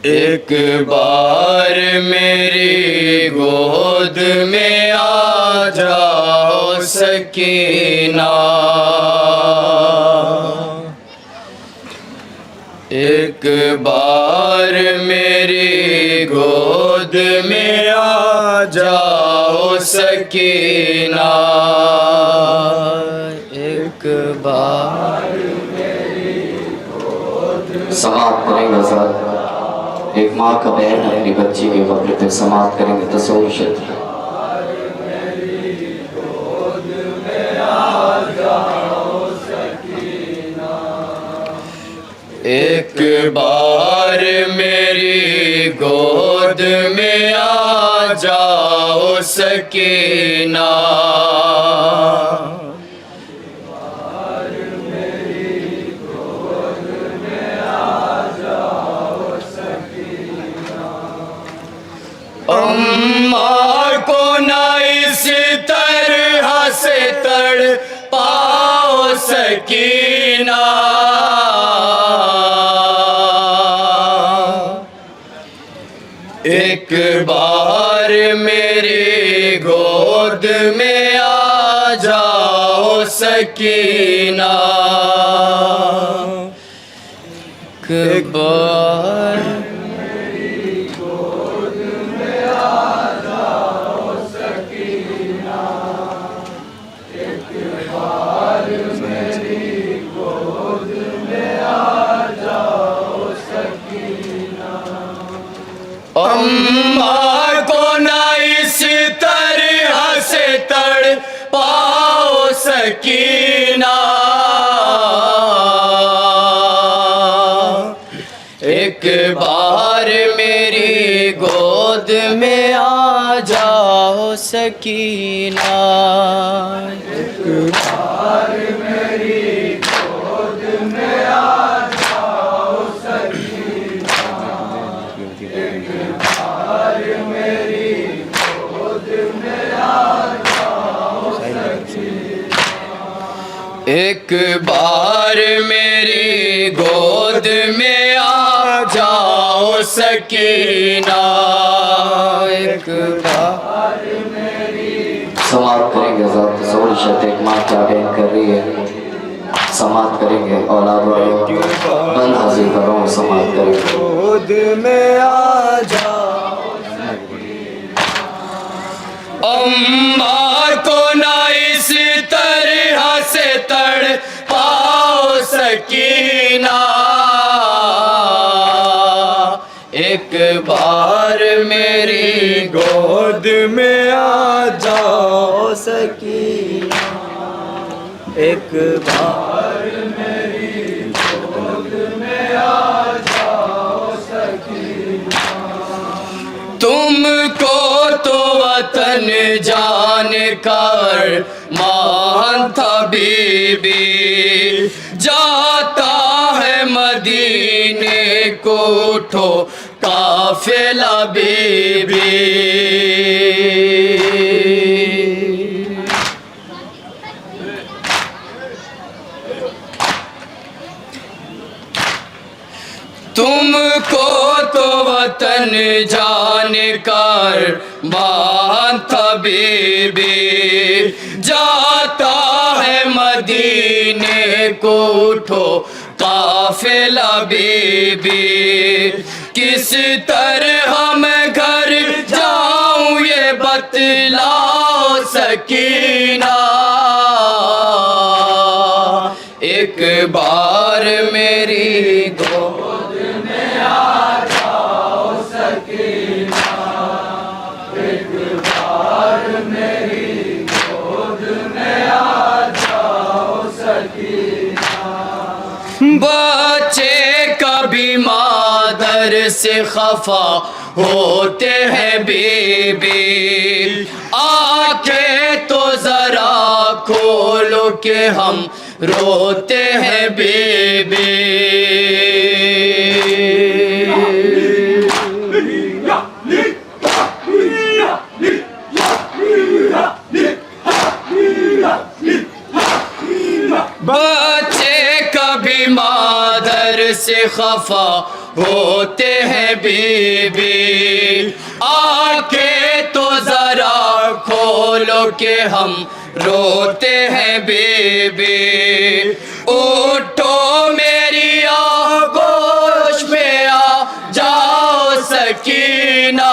एक बार मेरी गोद में आ जाओ सकीना, एक बार मेरी गोद में आ जाओ सकीना, एक बार मेरी गोद। समाप्त करेंगे सर, एक माँ का बहन अपनी बच्ची के कब्र पे समाप्त करेंगे तस्वीर क्षेत्र। एक बार मेरी गोद में आ जाओ सकीना, अम्मा को ना इस तरह से तड़ पाओ सकीना, एक बार मेरी गोद में आ जाओ सकीना, एक बार मेरी गोद में आ जाओ सकीना, एक बार मेरी गोद में आ जाओ सकीना, अम्मा को ना इस तरह से तड़ पाओ सकीना, एक बार मेरी गोद में आ जाओ सकीना, एक बार मेरी गोद में आ जाओ सकीना, एक बार मेरी गोद में आ जाओ सकीना, एक बार मेरी गोद में आ जाओ सकीना, एक बार मेरी। समाप्त करेंगे सर तस्वीर क्षेत्र, एक माँ क्या बहन कर रही है, समाप्त करेंगे औलाद वालों बंद हाजिर करो, समाप्त करेंगे। गोद में आ जाओ, अम्मा को ना इस तरह से तड़ पाओ सकीना, एक बार मेरी गोद में आ जाओ सकीना, एक बार मेरी गोद में आ जाओ सकीना, तुमको तो वतन जान कर मान था बीबी, जाता है मदीने को उठो काफिला बीबी, तुमको तो वतन जान कर मान था बीबी, जाता है मदीने को उठो काफिला बीबी, किस तरह मैं घर जाऊं ये बतलाओ सकीना, एक बार मेरी गोद में आ जाओ सकीना, एक बार मेरी गोद में आ जाओ सकीना, बच्चे कभी मादर से खफा होते हैं बीबी, आंखें तो जरा खोलो के हम रोते हैं बीबी, बच्चे कभी मादर से खफा होते हैं बीबी। आंखें तो जरा खोलो के हम रोते हैं बीबी। उठो मेरी आगोश में आ जाओ सकीना,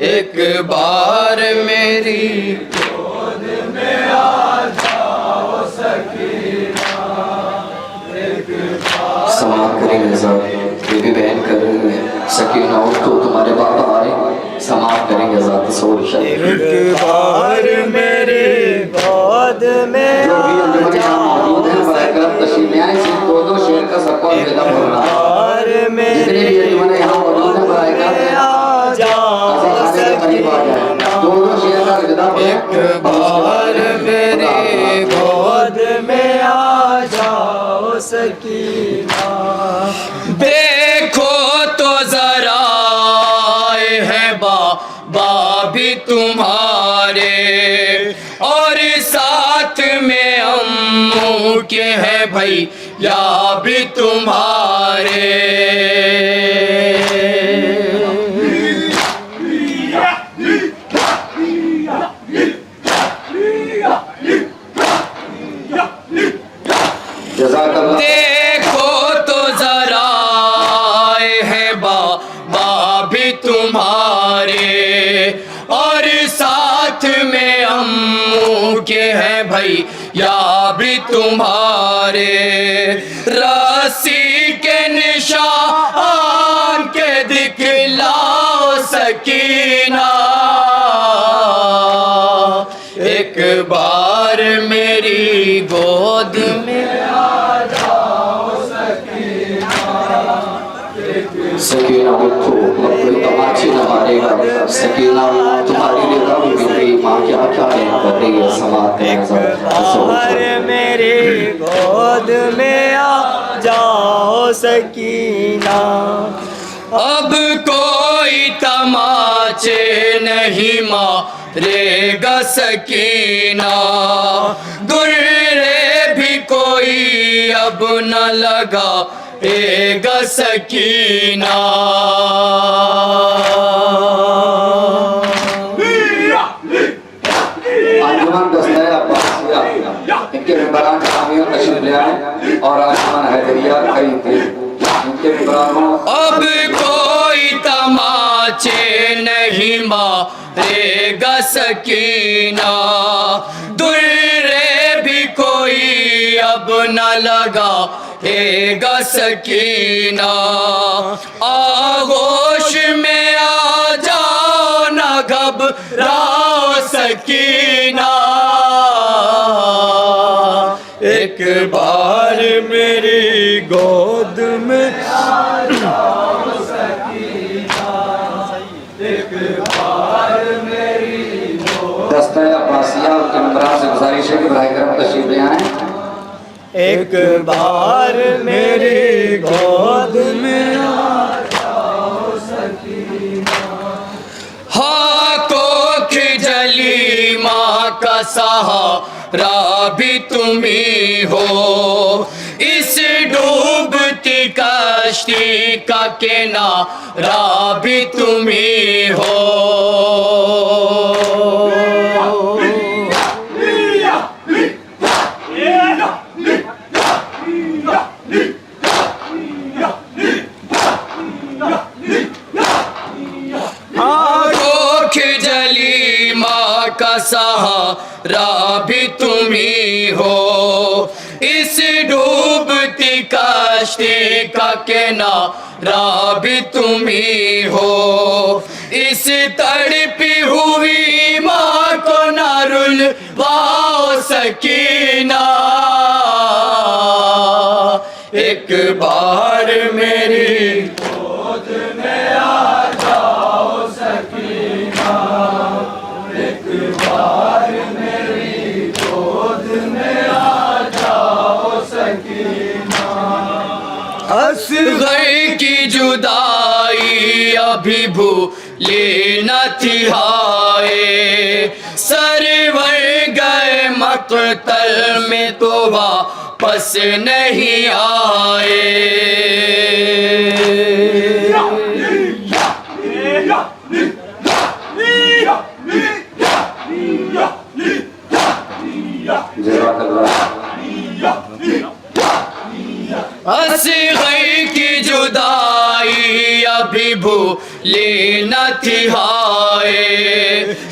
एक बार मेरी गोद में आ जाओ सकीना। समाप्त करेंगे साहब, बीबी बहन कर रही है सकीना उठो तुम्हारे बाबा आए, समाप्त करेंगे ज़ात सोल एक बार मेरी गोद में जो भी अंजमन मौजूद है बरकत तशरीफ ले आए। सिर्फ दो शेर का सबको अलविदा बोलना। जितने भी अंजमन यहाँ मौजूद है बरकत आ जाओ दो शेर का अलविदा एक बार मेरी गोद में आ जाओ सकीना। देखो तो जरा आए हैं बाबा भी तुम्हारे, और साथ में अम्मू के हैं भैया भी तुम्हारे। जज़ाकल्लाह। देखो तो जरा आए हैं बाबा भी तुम्हारे, और साथ में अम्मू के हैं भैया भी तुम्हारे। रस्सी के निशान के दिखलाओ सकीना, एक बार मेरी गोद में आ जाओ सकीना। सकीना उठो, कोई तमाचे न मारेगा। सकीना तुम्हारी निगाह में मेरी माँ क्या क्या कर रही है, समाप्त बाहर मेरी गोद में आ जाओ सकीना। अब कोई तमाचे नहीं मारेगा सकीना, गुर्रे भी कोई अब न लगाएगा सकीना। अंजुमन दस्ता अब्बासिया इनके मेंबरान कामियों तशरीफ ले आए और अंजुमन हैदरिया खरीद थे इनके मेंबरानों। अब कोई तमाचे नहीं मारेगा सकीना, दुर्रे भी कोई अब न लगाएगा सकीना। आगोश में आ जाओ न घबराओ सकीना, एक बार मेरी गोद में दस्ता अब्बासिया उनके मेंबरान से गुजारिश है कि बराए करम तशरीफ ले आए। एक बार मेरी गोद में आ जाओ सकीना। हाँ कोख जली माँ का सहारा भी तुम्ही हो, इस डूबती कश्ती का किनारा भी तुम्ही हो। कोख जली माँ का सहारा भी तुम्ही हो, इस डूबती कश्ती का किनारा भी तुम्ही हो। इस तड़पी हुई माँ को ना रुलवाओ सकीना, एक बार मेरी गोद में आ जाओ सकीना, एक बार मेरी गोद में आ जाओ सकीना। असग़र की जुदाई अभी भूली न थी हाय, सरवर गए मक़तल में तो वापस नहीं आए। असग़र की जुदाई अभी भूली न थी हाय,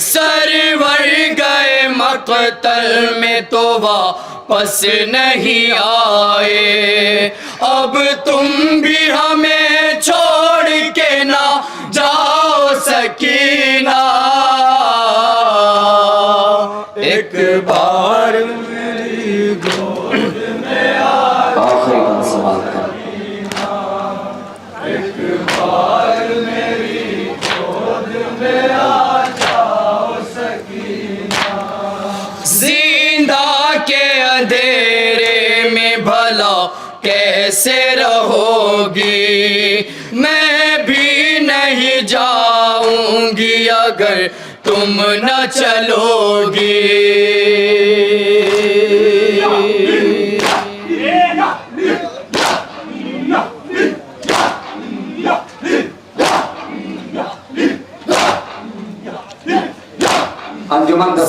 सरवर गए मक़तल में तो वापस नहीं आए। अब तुम भी हमें छोड़ के ना जाओ सकीना, एक बार मेरी गोद में आखिरी बंद समाल कर। एक बार मेरी गोद में आ जाओ सकीना। जिंदा के अंधेरे में भला कैसे रहोगी, मैं भी नहीं जाऊंगी अगर तुम न चलोगी।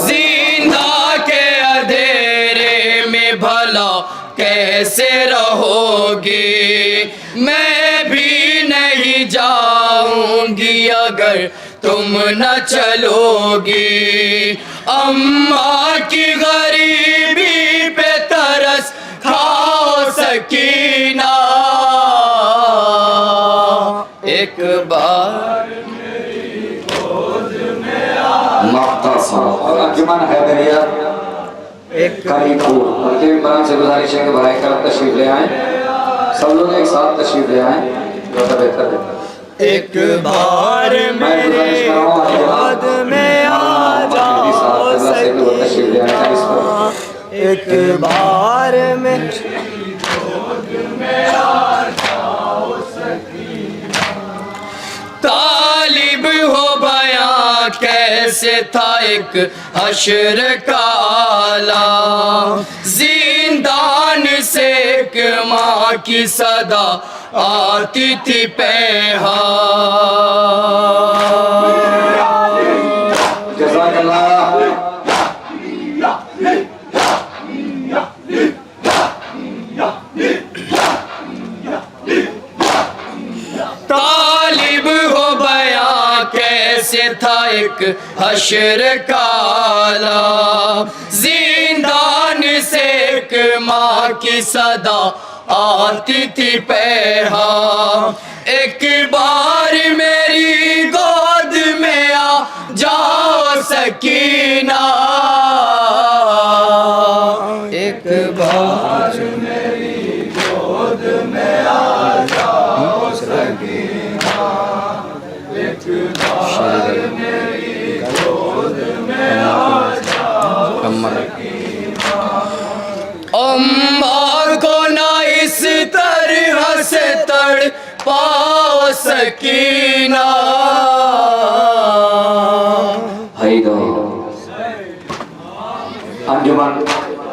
जिंदा के अंधेरे में भला कैसे रहोगी, मैं भी नहीं जाऊंगी अगर तुम न चलोगी। अम्मा की गरीबी पे तरस खाओ सकीना, एक बार मेरी गोद में आ। और अंजुमन हैदरिया करीपुर उनके इमरान से गुजारिश है कि बराए करम तशरीफ ले आए, सब लोग एक साथ तशरीफ ले आए, ज़्यादा बेहतर है। एक बार मेरे गोद में आ जाओ सकीना, एक बार मेरी गोद में आ जाओ सकीना। तालिब हो बयां कैसे था एक हश्र का आला, जिंदान से एक माँ की सदा आती थी पैहा। जज़ाकल्लाह। तालिब हो बयां कैसे था एक हश्र का आला, जिंदान से एक माँ की सदा आती थी पैहा। एक बार मेरी गोद में आ जाओ सकीना, एक बार मेरी गोद में आ जाओ सकीना, एक बार मेरी गोद में आ जाओ सकीना। अम्मा को ना इस तरह से तड़ पाओ सकीना,